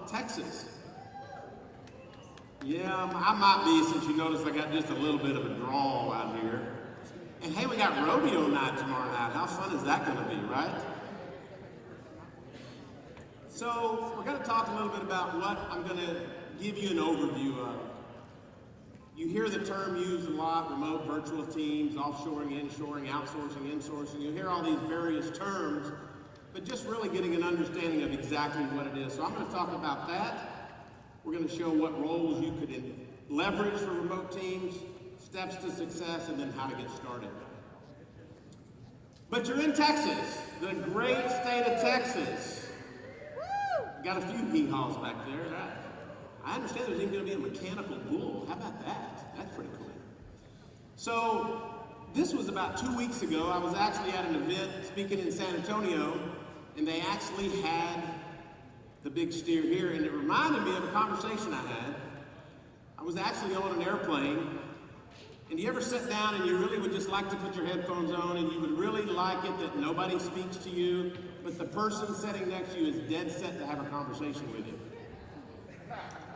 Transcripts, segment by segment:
Texas. Yeah, I might be, since you noticed I got just a little bit of a drawl out here. And hey, we got rodeo night tomorrow night. How fun is that going to be, right? So we're going to talk a little bit about what I'm going to give you an overview of. You hear the term used a lot: remote virtual teams, offshoring, inshoring, outsourcing, insourcing. You hear all these various terms, but just really getting an understanding of exactly what it is. So I'm going to talk about that. We're going to show what roles you could leverage for remote teams, steps to success, and then how to get started. But you're in Texas, the great state of Texas. Got a few hee-haws back there. I understand there's even going to be a mechanical bull. How about that? That's pretty cool. So this was about 2 weeks ago. I was actually at an event speaking in San Antonio, and they actually had the big steer here, and it reminded me of a conversation I had. I was actually on an airplane, and you ever sit down and you really would just like to put your headphones on, and you would really like it that nobody speaks to you, but the person sitting next to you is dead set to have a conversation with you?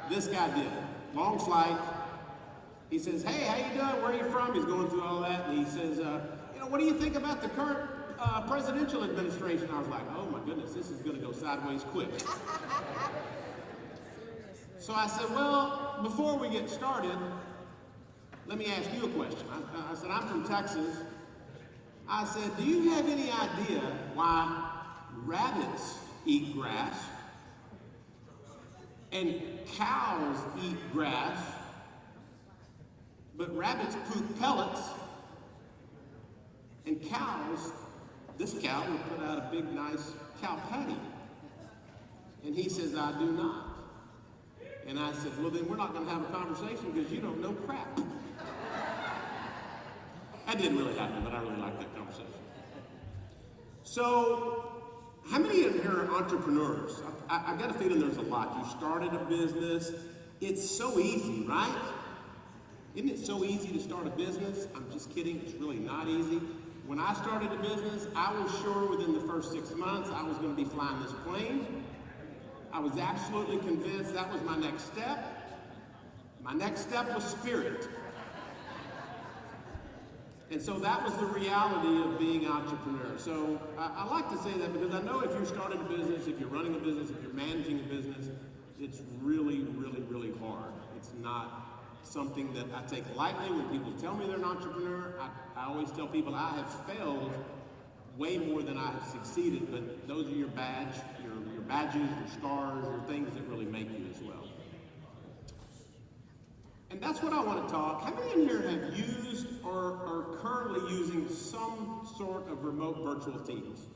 This guy did. Long flight. He says, "Hey, how you doing? Where are you from?" He's going through all that, and he says, "What do you think about the current presidential administration?" I was like, "Oh my goodness, this is going to go sideways quick." So I said, "Well, before we get started, let me ask you a question." I said, "I'm from Texas." I said, "Do you have any idea why rabbits eat grass and cows eat grass, but rabbits poop pellets, and cows, this cow would put out a big, nice cow patty?" And he says, "I do not." And I said, "Well, then we're not going to have a conversation because you don't know crap." That didn't really happen, but I really liked that conversation. So, how many of you are entrepreneurs? I've got a feeling there's a lot. You started a business. It's so easy, right? Isn't it so easy to start a business? I'm just kidding. It's really not easy. When I started a business, I was sure within the first 6 months I was going to be flying this plane. I was absolutely convinced that was my next step. My next step was spirit. And so that was the reality of being an entrepreneur. So I like to say that because I know if you're starting a business, if you're running a business, if you're managing a business, it's really, really, really hard. It's not something that I take lightly. When people tell me they're an entrepreneur, I always tell people I have failed way more than I have succeeded, but those are your badges, your scars, your things that really make you as well. And that's what I want to talk. How many in here have used or are currently using some sort of remote virtual teams?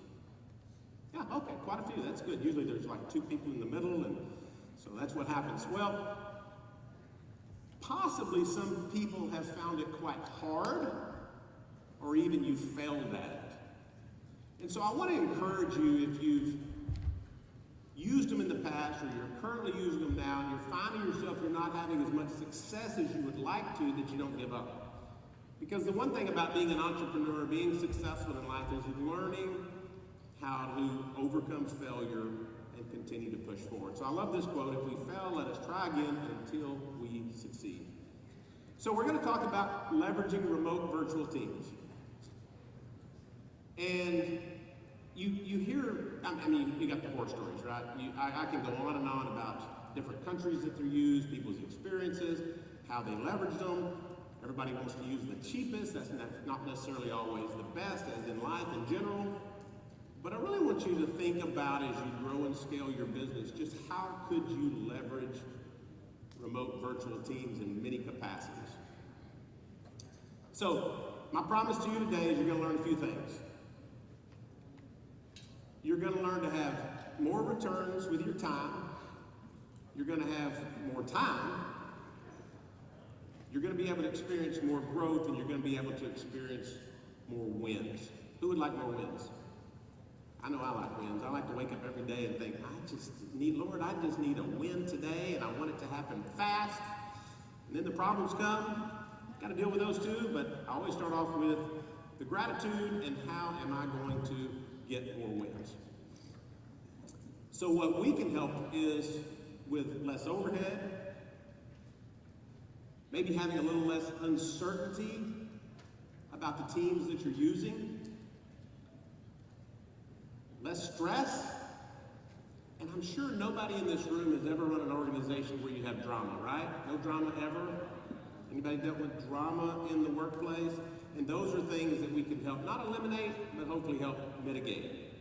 Yeah, okay, quite a few. That's good. Usually there's like 2 people in the middle, and so that's what happens. Well, possibly some people have found it quite hard, or even you failed at it. And so I want to encourage you, if you've used them in the past or you're currently using them now and you're finding yourself you're not having as much success as you would like to, that you don't give up. Because the one thing about being an entrepreneur, being successful in life, is learning how to overcome failure and continue to push forward. So I love this quote: "If we fail, let us try again until we succeed." So we're going to talk about leveraging remote virtual teams. And you hear, I mean, you got the horror stories, right? I can go on and on about different countries that they're used, people's experiences, how they leverage them. Everybody wants to use the cheapest. That's not necessarily always the best, as in life in general. But I really want you to think about, as you grow and scale your business, just how could you leverage remote virtual teams in many capacities. So my promise to you today is you're going to learn a few things. You're going to learn to have more returns with your time. You're going to have more time. You're going to be able to experience more growth, and you're going to be able to experience more wins. Who would like more wins? I know I like wins. I like to wake up every day and think, Lord, I just need a win today, and I want it to happen fast. And then the problems come. Got to deal with those too, but I always start off with the gratitude and how am I going to get more wins. So what we can help is with less overhead, maybe having a little less uncertainty about the teams that you're using, less stress, and I'm sure nobody in this room has ever run an organization where you have drama, right? No drama ever? Anybody dealt with drama in the workplace? And those are things that we can help, not eliminate, but hopefully help mitigate.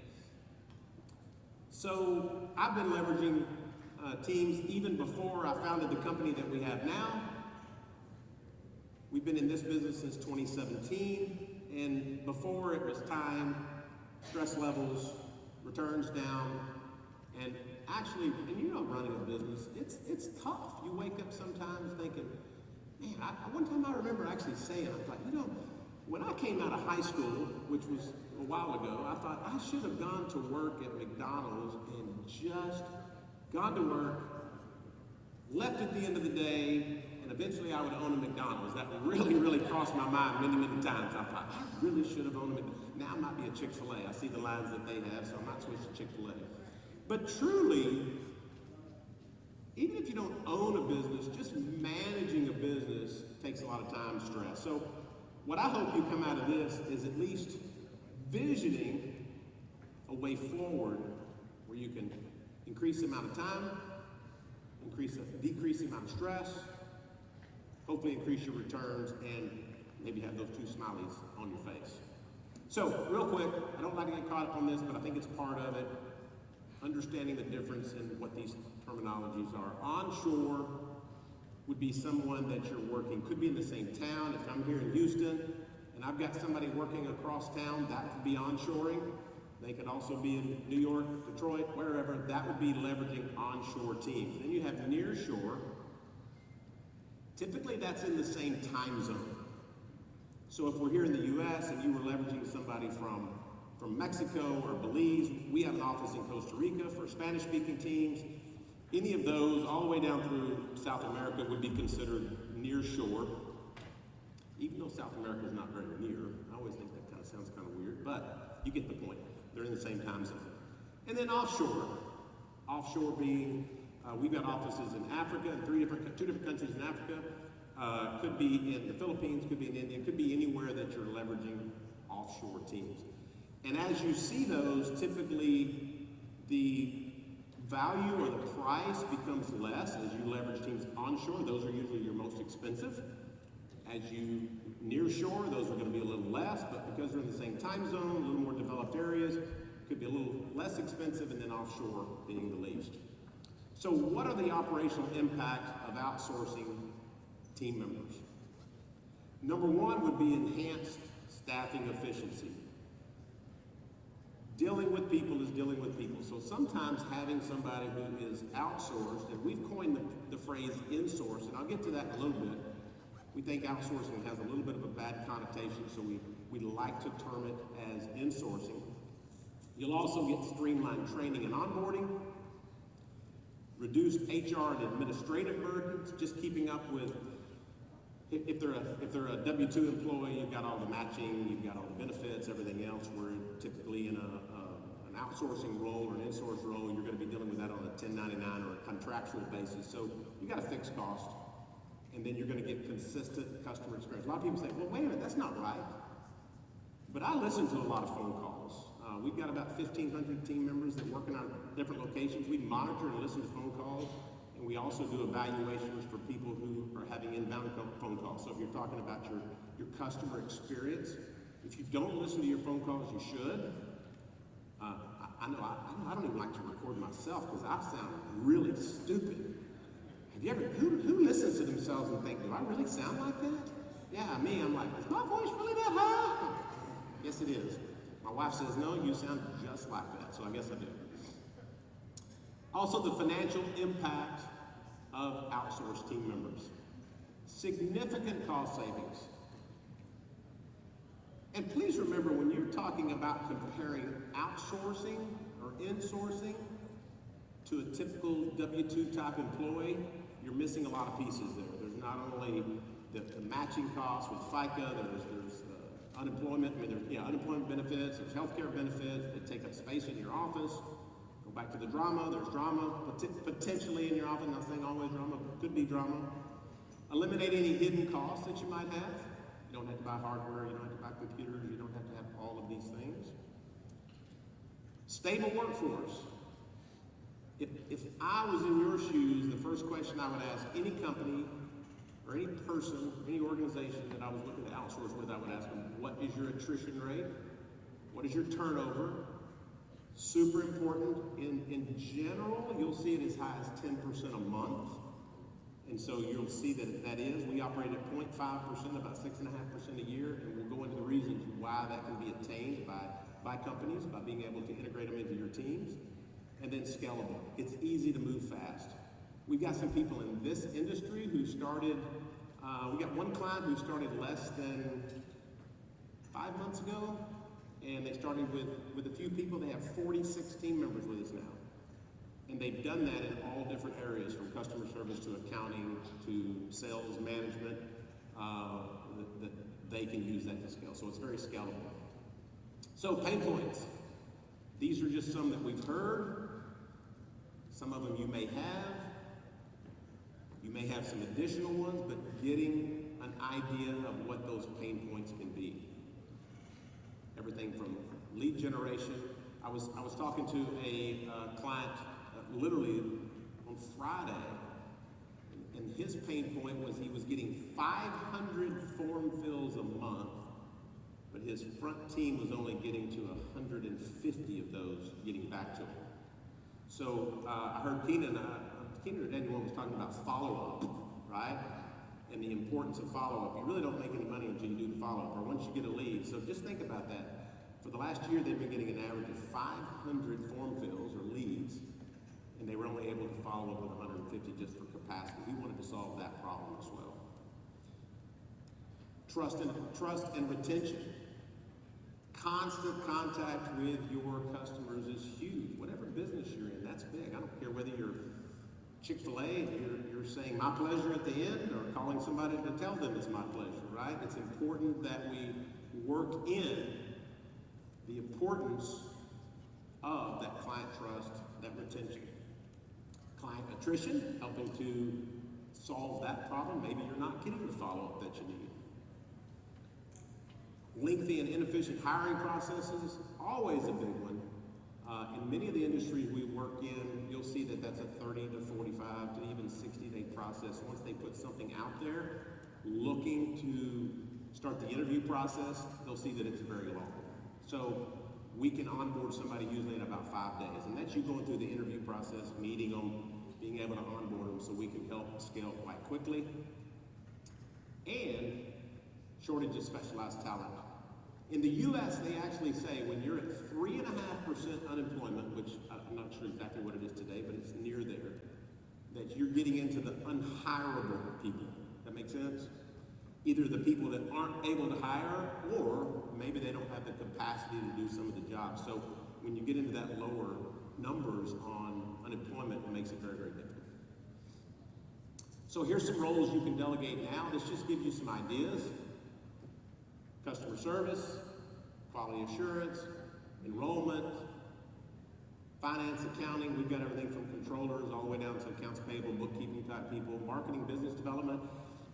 So I've been leveraging teams even before I founded the company that we have now. We've been in this business since 2017, and before it was time, stress levels, returns down, and actually, and you know, running a business, it's tough. You wake up sometimes thinking, man, one time I remember actually saying, I thought, you know, when I came out of high school, which was a while ago, I thought I should have gone to work at McDonald's and just gone to work, left at the end of the day, and eventually I would own a McDonald's. That really, really crossed my mind many, many times. I thought, I really should have owned a McDonald's. Now it might be a Chick-fil-A. I see the lines that they have, so I might switch to Chick-fil-A. But truly, even if you don't own a business, just managing a business takes a lot of time and stress. So what I hope you come out of this is at least visioning a way forward where you can increase the amount of time, decrease the amount of stress, hopefully increase your returns, and maybe have those two smileys on your face. So real quick, I don't like to get caught up on this, but I think it's part of it. Understanding the difference in what these terminologies are. Onshore would be someone that you're working, could be in the same town. If I'm here in Houston and I've got somebody working across town, that could be onshoring. They could also be in New York, Detroit, wherever. That would be leveraging onshore teams. Then you have nearshore. Typically that's in the same time zone. So if we're here in the US and you were leveraging somebody from Mexico or Belize, we have an office in Costa Rica for Spanish-speaking teams. Any of those, all the way down through South America, would be considered near shore. Even though South America is not very near, I always think that kind of sounds kind of weird, but you get the point. They're in the same time zone. And then offshore. Offshore being, we've got offices in Africa, in two different countries in Africa. Could be in the Philippines, could be in India, could be anywhere that you're leveraging offshore teams. And as you see those, typically the value or the price becomes less as you leverage teams onshore. Those are usually your most expensive. As you near shore, those are going to be a little less, but because they're in the same time zone, a little more developed areas, could be a little less expensive, and then offshore being the least. So what are the operational impacts of outsourcing team members? Number one would be enhanced staffing efficiency. Dealing with people is dealing with people. So sometimes having somebody who is outsourced, and we've coined the phrase insourced, and I'll get to that in a little bit. We think outsourcing has a little bit of a bad connotation, so we like to term it as insourcing. You'll also get streamlined training and onboarding, reduced HR and administrative burdens, just keeping up with, if they're a W-2 employee, you've got all the matching, you've got all the benefits, everything else. Where typically in an outsourcing role or an insourced role, you're going to be dealing with that on a 1099 or a contractual basis. So you got a fixed cost, and then you're going to get consistent customer experience. A lot of people say, well, wait a minute, that's not right. But I listen to a lot of phone calls. We've got about 1,500 team members that work in our different locations. We monitor and listen to phone calls. And we also do evaluations for people who are having inbound phone calls. So if you're talking about your customer experience, if you don't listen to your phone calls, you should. I don't even like to record myself because I sound really stupid. Have you ever, who listens to themselves and think, do I really sound like that? Yeah, me, I'm like, is my voice really that high? Yes, it is. My wife says, no, you sound just like that, so I guess I do. Also, the financial impact of outsourced team members. Significant cost savings. And please remember, when you're talking about comparing outsourcing or insourcing to a typical W-2 type employee, you're missing a lot of pieces there. There's not only the matching costs with FICA, there's unemployment, unemployment benefits, there's healthcare benefits that take up space in your office. back to the drama. There's drama potentially in your office. Not saying always drama, but could be drama. Eliminate any hidden costs that you might have. You don't have to buy hardware. You don't have to buy computers. You don't have to have all of these things. Stable workforce. If I was in your shoes, the first question I would ask any company or any person, any organization that I was looking to outsource with, I would ask them, what is your attrition rate? What is your turnover? Super important. In general, you'll see it as high as 10% a month. And so you'll see that is. We operate at 0.5%, about 6.5% a year, and we'll go into the reasons why that can be attained by companies, by being able to integrate them into your teams. And then scalable. It's easy to move fast. We've got some people in this industry who started, we got one client who started less than 5 months ago, and they started with a few people. They have 46 team members with us now. And they've done that in all different areas, from customer service to accounting to sales management, that they can use that to scale. So it's very scalable. So pain points. These are just some that we've heard. Some of them you may have. You may have some additional ones, but getting an idea of what those pain points can be. Everything from lead generation. I was talking to a client literally on Friday, and his pain point was he was getting 500 form fills a month, but his front team was only getting to 150 of those getting back to him. So I heard Keenan or Daniel was talking about follow-up, right? And the importance of follow-up. You really don't make any money until you do the follow-up, or once you get a lead. So just think about that. For the last year, they've been getting an average of 500 form fills or leads, and they were only able to follow up with 150 just for capacity. We wanted to solve that problem as well. Trust and retention. Constant contact with your customers is huge. Whatever business you're in, that's big. I don't care whether you're Chick-fil-A and you're saying my pleasure at the end, or calling somebody to tell them it's my pleasure, right? It's important that we work in the importance of that client trust, that retention. Client attrition, helping to solve that problem. Maybe you're not getting the follow-up that you need. Lengthy and inefficient hiring processes, always a big one. In many of the industries we work in, you'll see that that's a 30 to 45 to even 60-day process. Once they put something out there, looking to start the interview process, they'll see that it's very long. So we can onboard somebody usually in about 5 days, and that's you going through the interview process, meeting them, being able to onboard them, so we can help scale quite quickly. And shortage of specialized talent. In the U.S., they actually say when you're at 3.5% unemployment, which I'm not sure exactly what it is today, but it's near there, that you're getting into the unhireable people. That make sense? Either the people that aren't able to hire, or maybe they don't have the capacity to do some of the jobs. So when you get into that lower numbers on unemployment, it makes it very, very difficult. So here's some roles you can delegate now. This just gives you some ideas. Customer service, quality assurance, enrollment, finance, accounting. We've got everything from controllers all the way down to accounts payable, bookkeeping type people, marketing, business development.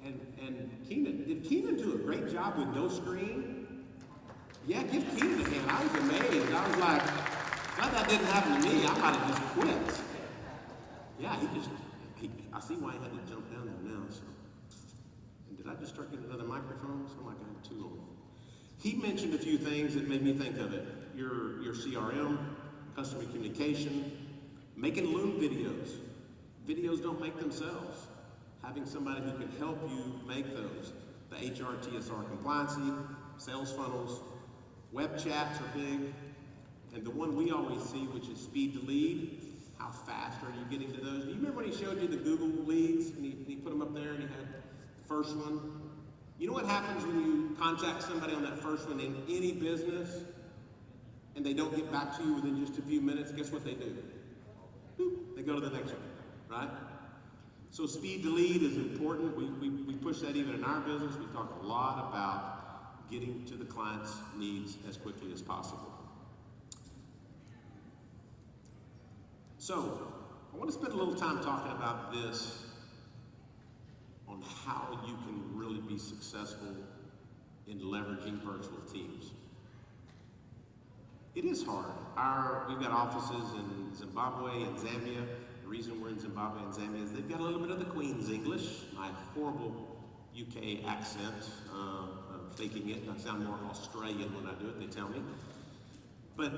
And Keenan, did Keenan do a great job with no screen? Yeah, give Keenan a hand. I was amazed. I was like, glad that didn't happen to me. I might have just quit. Yeah, I see why he had to jump down there now. So. And did I just start getting another microphone? Sound like I had two of them. He mentioned a few things that made me think of it. Your CRM, customer communication, making Loom videos. Videos don't make themselves. Having somebody who can help you make those. The HR, TSR compliancy, sales funnels, web chats are big. And the one we always see, which is speed to lead. How fast are you getting to those? Do you remember when he showed you the Google leads and he put them up there and he had the first one? You know what happens when you contact somebody on that first one in any business and they don't get back to you within just a few minutes? Guess what they do? Boop, they go to the next one, right? So speed to lead is important. We push that even in our business. We talk a lot about getting to the client's needs as quickly as possible. So, I want to spend a little time talking about this, on how you can really be successful in leveraging virtual teams. It is hard. We've got offices in Zimbabwe and Zambia. The reason we're in Zimbabwe and Zambia is they've got a little bit of the Queen's English, my horrible UK accent, faking it. I sound more Australian when I do it, they tell me. But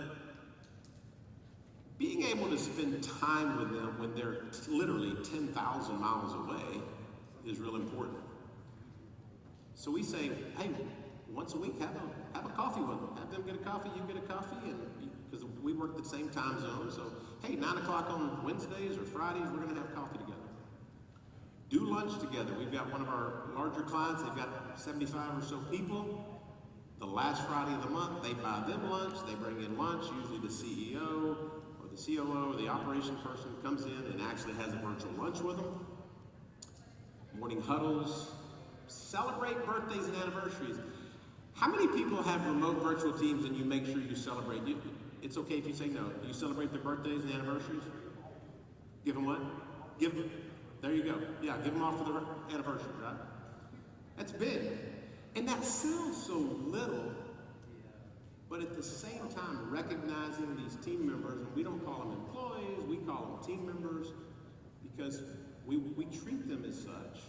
being able to spend time with them when they're literally 10,000 miles away is real important. So we say, hey, once a week, have a coffee with them. Have them get a coffee, you get a coffee, and because we work the same time zone. So, hey, 9 o'clock on Wednesdays or Fridays, we're going to have coffee together. Do lunch together. We've got one of our larger clients. They've got 75 or so people. The last Friday of the month, they buy them lunch. They bring in lunch. Usually the CEO or the COO or the operation person comes in and actually has a virtual lunch with them. Morning huddles. Celebrate birthdays and anniversaries. How many people have remote virtual teams and you make sure you celebrate? It's okay if you say no. You celebrate their birthdays and anniversaries? Give them what? Give them. There you go. Yeah, give them off for their anniversary, right? That's big. And that sounds so little, but at the same time, recognizing these team members, and we don't call them employees, we call them team members, because we treat them as such.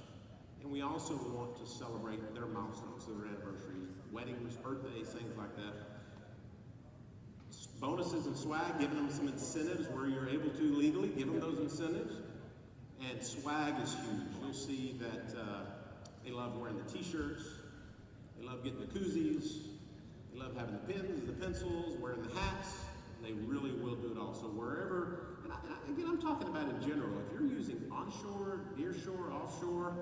And we also want to celebrate their milestones, their anniversaries, weddings, birthdays, things like that. Bonuses and swag, giving them some incentives where you're able to legally, give them those incentives. And swag is huge. You'll see that they love wearing the t-shirts, they love getting the koozies, they love having the pens, the pencils, wearing the hats. They really will do it all. So wherever, and again, I'm talking about in general, if you're using onshore, nearshore, offshore,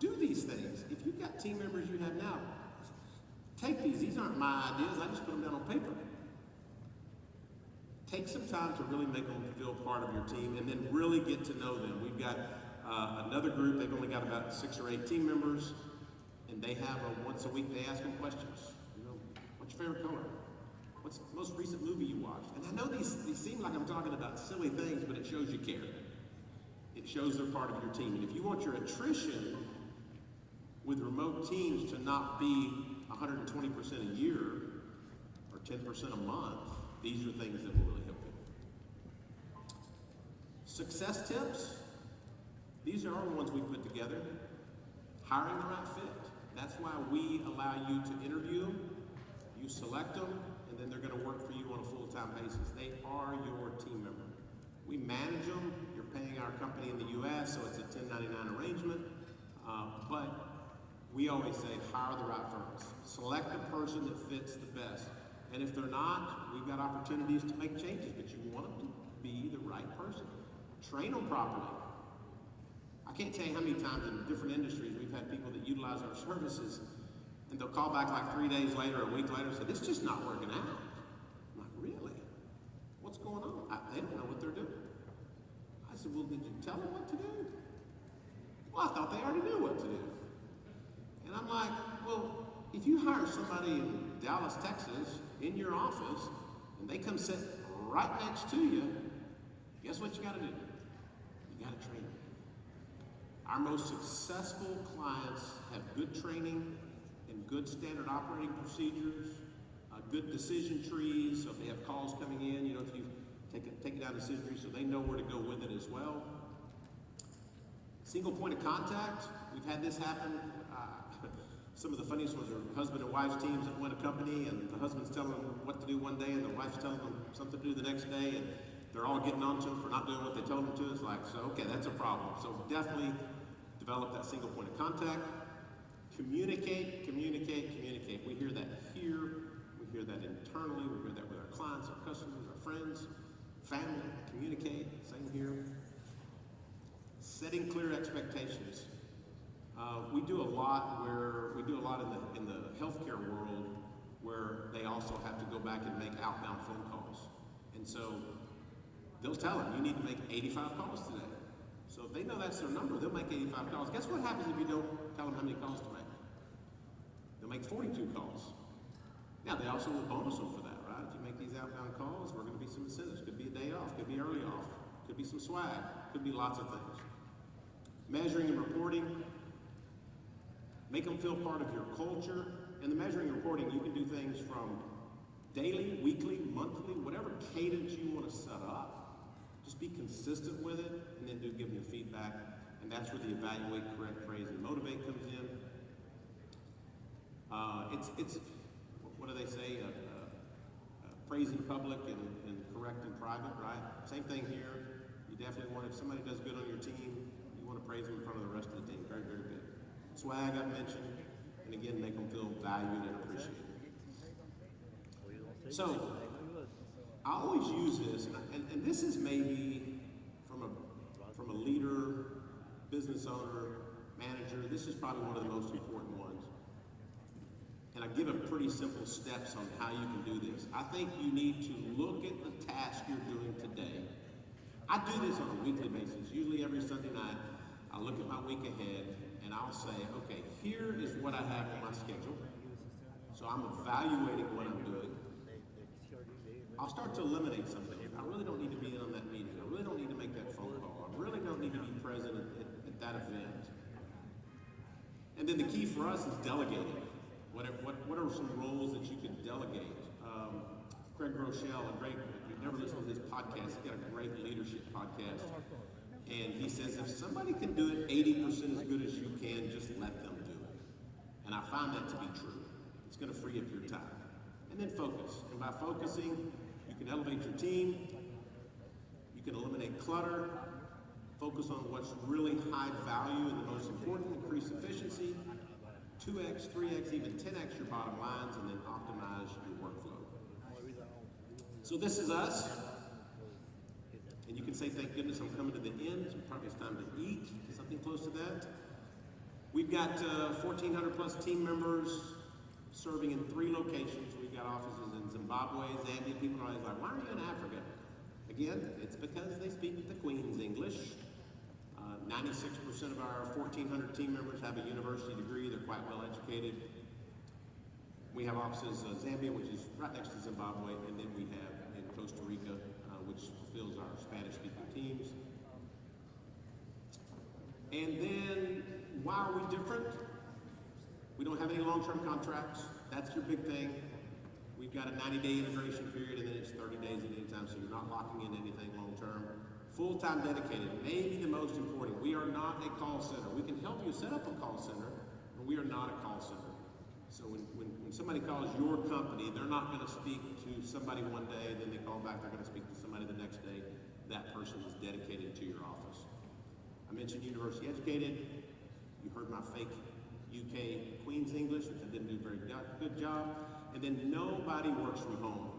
do these things. If you've got team members you have now, take these. These aren't my ideas. I just put them down on paper. Take some time to really make them feel part of your team and then really get to know them. We've got another group. They've only got about 6 or 8 team members, and they have once a week, they ask them questions. You know, what's your favorite color? What's the most recent movie you watched? And I know these seem like I'm talking about silly things, but it shows you care. It shows they're part of your team. And if you want your attrition with remote teams to not be 120% a year or 10% a month, these are things that will really help you. Success tips, these are our ones we put together. Hiring the right fit. That's why we allow you to interview them, you select them, and then they're going to work for you on a full-time basis. They are your team member. We manage them. You're paying our company in the U.S., so it's a 1099 arrangement. But we always say, hire the right first. Select the person that fits the best. And if they're not, we've got opportunities to make changes, but you want them to be the right person. Train them properly. I can't tell you how many times in different industries we've had people that utilize our services, and they'll call back like 3 days later, a week later, and say, this is just not working out. I'm like, really? What's going on? They don't know what they're doing. I said, well, did you tell them what to do? Well, I thought they already knew what to do. And I'm like, well, if you hire somebody in Dallas, Texas, in your office, and they come sit right next to you, guess what you got to do? You got to train them. Our most successful clients have good training and good standard operating procedures, good decision trees, so if they have calls coming in, you know, if you take it down decision trees so they know where to go with it as well. Single point of contact, we've had this happen. Some of the funniest ones are husband and wife teams that win a company, and the husband's telling them what to do one day, and the wife's telling them something to do the next day, and they're all getting on to them for not doing what they told them to. It's like, so okay, that's a problem. So definitely develop that single point of contact. Communicate, communicate, communicate. We hear that here, we hear that internally, we hear that with our clients, our customers, our friends, family. Communicate, same here. Setting clear expectations. We do a lot in the healthcare world where they also have to go back and make outbound phone calls. And so they'll tell them, you need to make 85 calls today. So if they know that's their number, they'll make 85 calls. Guess what happens if you don't tell them how many calls to make? They'll make 42 calls. Now, they also will bonus them for that, right? If you make these outbound calls, we're going to be some incentives. Could be a day off, could be early off, Could be some swag, could be lots of things. Measuring and reporting, make them feel part of your culture. And the measuring and reporting, you can do things from daily, weekly, monthly, whatever cadence you want to set up. Just be consistent with it, and then give them feedback. And that's where the evaluate, correct, praise, and motivate comes in. It's what do they say? Praise in public and correct in private, right? Same thing here. You definitely want, if somebody does good on your team, you want to praise them in front of the rest of the team. Very, very good. Swag I mentioned, and again, make them feel valued and appreciated. So, I always use this, and this is maybe from a leader, business owner, manager, this is probably one of the most important ones. And I give them pretty simple steps on how you can do this. I think you need to look at the task you're doing today. I do this on a weekly basis. Usually every Sunday night, I look at my week ahead and I'll say, okay, here is what I have on my schedule. So I'm evaluating what I'm doing. I'll start to eliminate something. I really don't need to be in on that meeting. I really don't need to make that phone call. I really don't need to be present at that event. And then the key for us is delegating. What are some roles that you can delegate? Craig Rochelle, if you've never listened to his podcast, he's got a great leadership podcast. And he says, if somebody can do it 80% as good as you can, just let them do it. And I find that to be true. It's going to free up your time. And then focus. And by focusing, you can elevate your team. You can eliminate clutter. Focus on what's really high value and the most important. Increase efficiency. 2x, 3x, even 10x your bottom lines, and then optimize your workflow. So this is us. And you can say, thank goodness I'm coming to the end. So probably it's time to eat, something close to that. We've got 1,400 plus team members serving in 3 locations. We've got offices in Zimbabwe, Zambia. People are always like, why are you in Africa? Again, it's because they speak the Queen's English. 96% of our 1,400 team members have a university degree. They're quite well educated. We have offices in Zambia, which is right next to Zimbabwe, and then we have in Costa Rica, which fulfills our Spanish-speaking teams. And then, why are we different? We don't have any long-term contracts. That's your big thing. We've got a 90-day integration period, and then it's 30 days at any time, so you're not locking in anything long-term. Full-time dedicated, maybe the most important. We are not a call center. We can help you set up a call center, but we are not a call center. So when somebody calls your company, they're not going to speak to somebody one day, then they call back, they're going to speak to somebody the next day. That person is dedicated to your office. I mentioned university educated. You heard my fake UK Queen's English, which I didn't do a very good job. And then nobody works from home.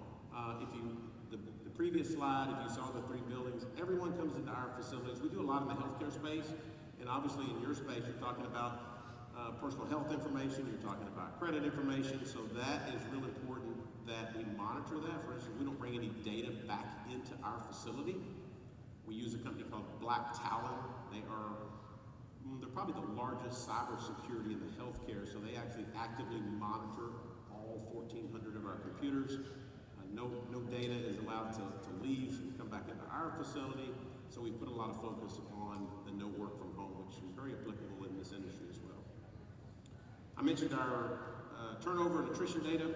The previous slide, if you saw the 3 buildings, everyone comes into our facilities. We do a lot in the healthcare space, and obviously in your space, you're talking about personal health information, you're talking about credit information, so that is really important that we monitor that. For instance, we don't bring any data back into our facility. We use a company called Black Talon. They're probably the largest cybersecurity in the healthcare, so they actually actively monitor all 1,400 of our computers. No data is allowed to leave and come back into our facility, so we put a lot of focus on the no work from home, which is very applicable in this industry as well. I mentioned our turnover and attrition data.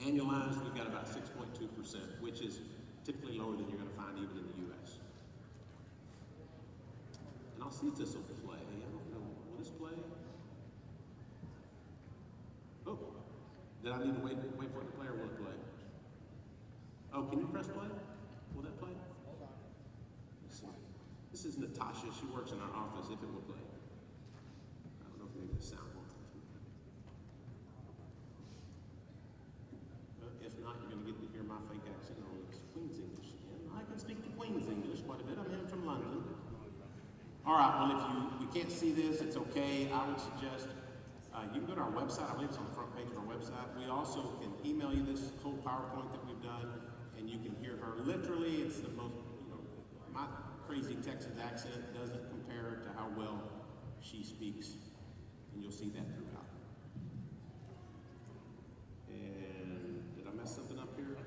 Annualized, we've got about 6.2%, which is typically lower than you're going to find even in the U.S. And I'll see if this will play. I don't know. Will this play? Oh, did I need to wait for it to play, or will it play? Oh, can you press play? Will that play? Let's see. This is Natasha. She works in our office, if it will play. I don't know if maybe the sound won't. If not, you're going to get to hear my fake accent on Queen's English again. I can speak the Queen's English quite a bit. I'm in from London. All right, well, if you can't see this, it's okay. I would suggest you can go to our website. I believe it's on the front page of our website. We also can email you this whole PowerPoint that we've done, and you can hear her. Literally, it's the most, my crazy Texas accent doesn't compare to how well she speaks, and you'll see that throughout. And did I mess something up here?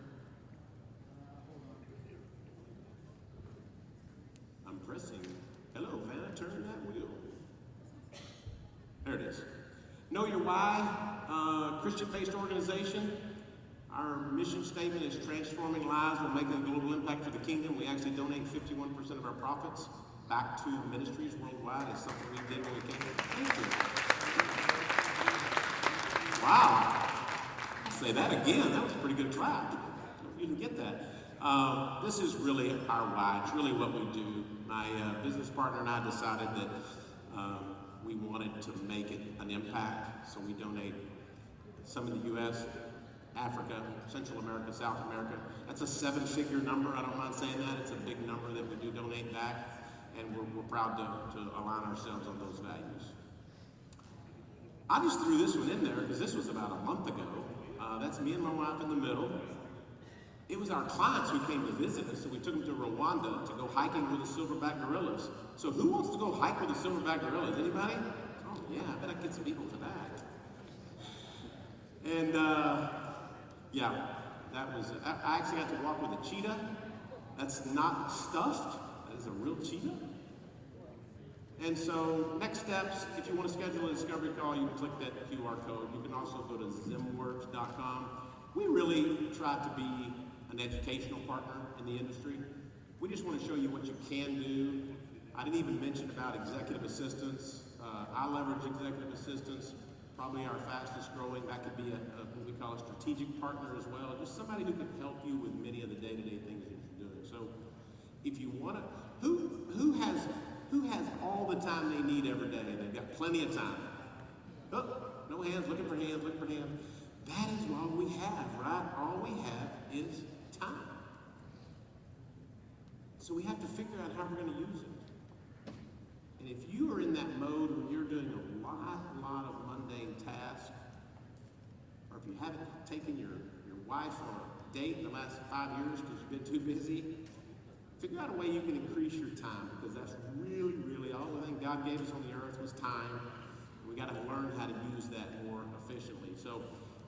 why, Christian-based organization. Our mission statement is transforming lives while making a global impact for the kingdom. We actually donate 51% of our profits back to ministries worldwide. It's something we did when we came here. Thank you. Wow. I'll say that again. That was a pretty good clap. You didn't get that. This is really our why. It's really what we do. My business partner and I decided that we wanted to make it an impact, so we donate some in the U.S., Africa, Central America, South America. That's a 7-figure number. I don't mind saying that. It's a big number that we do donate back, and we're proud to align ourselves on those values. I just threw this one in there because this was about a month ago. That's me and my wife in the middle. It was our clients who came to visit us, so we took them to Rwanda to go hiking with the silverback gorillas. So who wants to go hike with the silverback gorillas? Anybody? Oh yeah, I bet I get some people for that. And yeah, that was, I actually got to walk with a cheetah. That's not stuffed, that is a real cheetah. And so next steps, if you want to schedule a discovery call, you can click that QR code. You can also go to zimworks.com. We really try to be an educational partner in the industry. We just want to show you what you can do. I didn't even mention about executive assistants. I leverage executive assistants, probably our fastest growing. That could be what we call a strategic partner as well, just somebody who can help you with many of the day-to-day things that you're doing. So if you want to, who has all the time they need every day? They've got plenty of time. Oh, no hands, looking for hands, looking for hands. That is all we have, right? All we have is time. So we have to figure out how we're going to use it. And if you are in that mode where you're doing a lot of mundane tasks, or if you haven't taken your wife on a date in the last 5 years because you've been too busy, figure out a way you can increase your time, because that's really all the thing God gave us on the earth was time. We got to learn how to use that more efficiently. So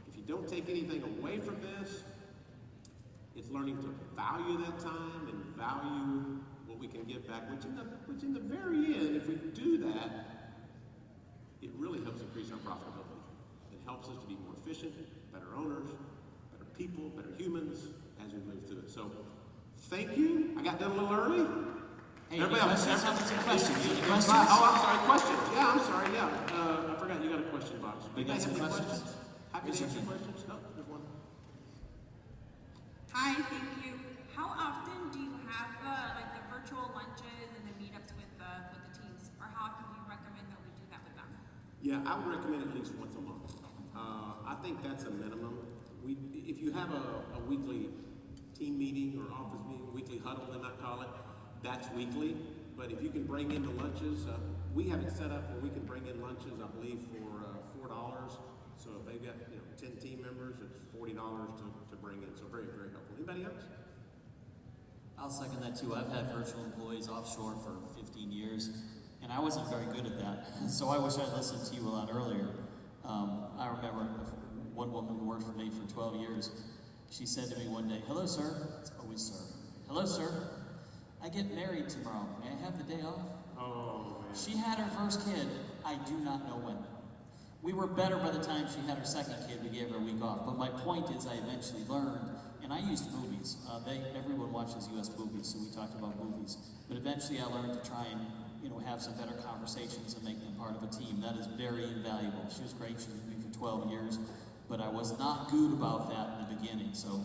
if you don't take anything away from this, it's learning to value that time and value what we can give back, which in the very end, if we do that, it really helps increase our profitability. It helps us to be more efficient, better owners, better people, better humans as we move through it. So thank you. I got done a little early. Hey, questions? Oh, I'm sorry, questions. Yeah, I'm sorry, yeah. I forgot you got a question box. We got some questions? Happy to answer questions. No, there's one. Hi, thank you. How often do you have the virtual lunches and the meetups with the teams? Or how often do you recommend that we do that with them? Yeah, I would recommend at least once a month. I think that's a minimum. If you have a weekly team meeting or office meeting, weekly huddle they might call it, that's weekly. But if you can bring in the lunches, we have it set up where we can bring in lunches, I believe, for $4. So if they've got 10 team members, it's $40 to bring in. So very helpful. Anybody else? I'll second that too. I've had virtual employees offshore for 15 years, and I wasn't very good at that. So I wish I'd listened to you a lot earlier. I remember one woman who worked for me for 12 years. She said to me one day, "Hello, sir." It's always sir. "Hello, sir. I get married tomorrow. May I have the day off?" Oh, man. She had her first kid. I do not know when. We were better by the time she had her second kid. We gave her a week off. But my point is, I eventually learned, and I used movies. Everyone watches U.S. movies, so we talked about movies. But eventually, I learned to try and have some better conversations and make them part of a team. That is very invaluable. She was great. She was with me for 12 years, but I was not good about that in the beginning. So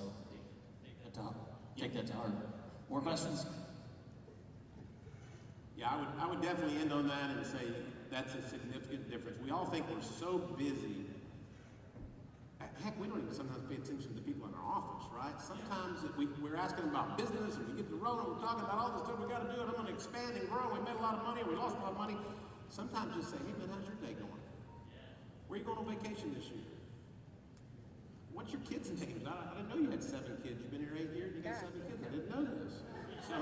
take that to heart. More questions? Yeah, I would definitely end on that and say that's a significant difference. We all think we're so busy. Heck, we don't even sometimes pay attention to people in our office, right? Sometimes we're asking them about business and we get to rolling, we're talking about all the stuff we got to do and I'm going to expand and grow. We made a lot of money, we lost a lot of money. Sometimes just say, "Hey man, how's your day going? Where are you going on vacation this year? What's your kids' names? I didn't know you had 7 kids. You've been here 8 years, you got 7 kids. I didn't know this." So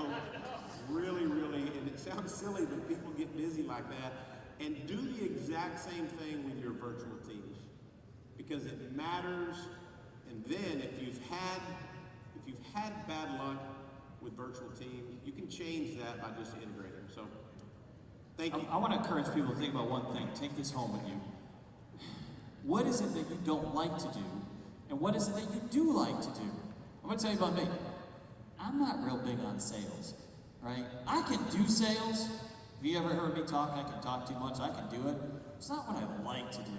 really, and it sounds silly, but people get busy like that. And do the exact same thing with your virtual teams, because it matters. And then if you've had bad luck with virtual teams, you can change that by just integrating them. So thank you. I want to encourage people to think about one thing. Take this home with you. What is it that you don't like to do? And what is it that you do like to do? I'm gonna tell you about me. I'm not real big on sales, right? I can do sales. Have you ever heard me talk? I can talk too much, I can do it. It's not what I like to do.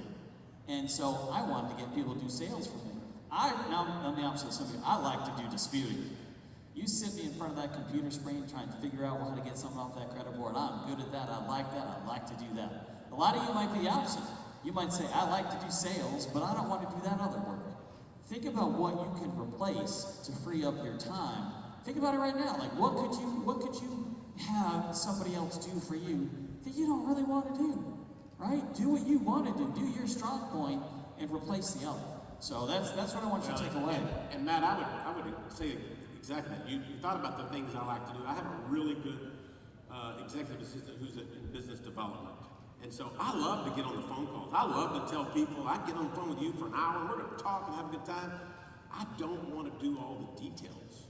And so I wanted to get people to do sales for me. Now I'm the opposite of some of you. I like to do disputing. You sit me in front of that computer screen trying to figure out how to get something off that credit board. I'm good at that, I like to do that. A lot of you might be opposite. You might say, I like to do sales, but I don't want to do that other work. Think about what you can replace to free up your time. Think about it right now. Like, what could you have somebody else do for you that you don't really want to do? Right? Do what you want to do. Do your strong point and replace the other. So that's what I want you to take away. And Matt, I would say exactly that. You thought about the things I like to do. I have a really good executive assistant who's in business development. And so I love to get on the phone calls. I love to tell people, I get on the phone with you for an hour and we're going to talk and have a good time. I don't want to do all the details.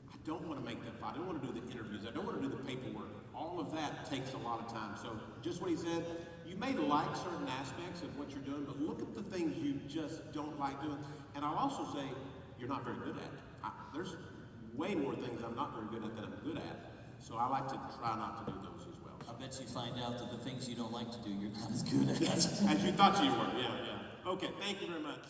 I don't want to make that file. I don't want to do the interviews. I don't want to do the paperwork. All of that takes a lot of time. So just what he said, you may like certain aspects of what you're doing, but look at the things you just don't like doing. And I'll also say you're not very good at. There's way more things I'm not very good at than I'm good at. So I like to try not to do those as well. I bet you find out that the things you don't like to do, you're not as good at. As you thought you were, yeah. Okay, thank you very much.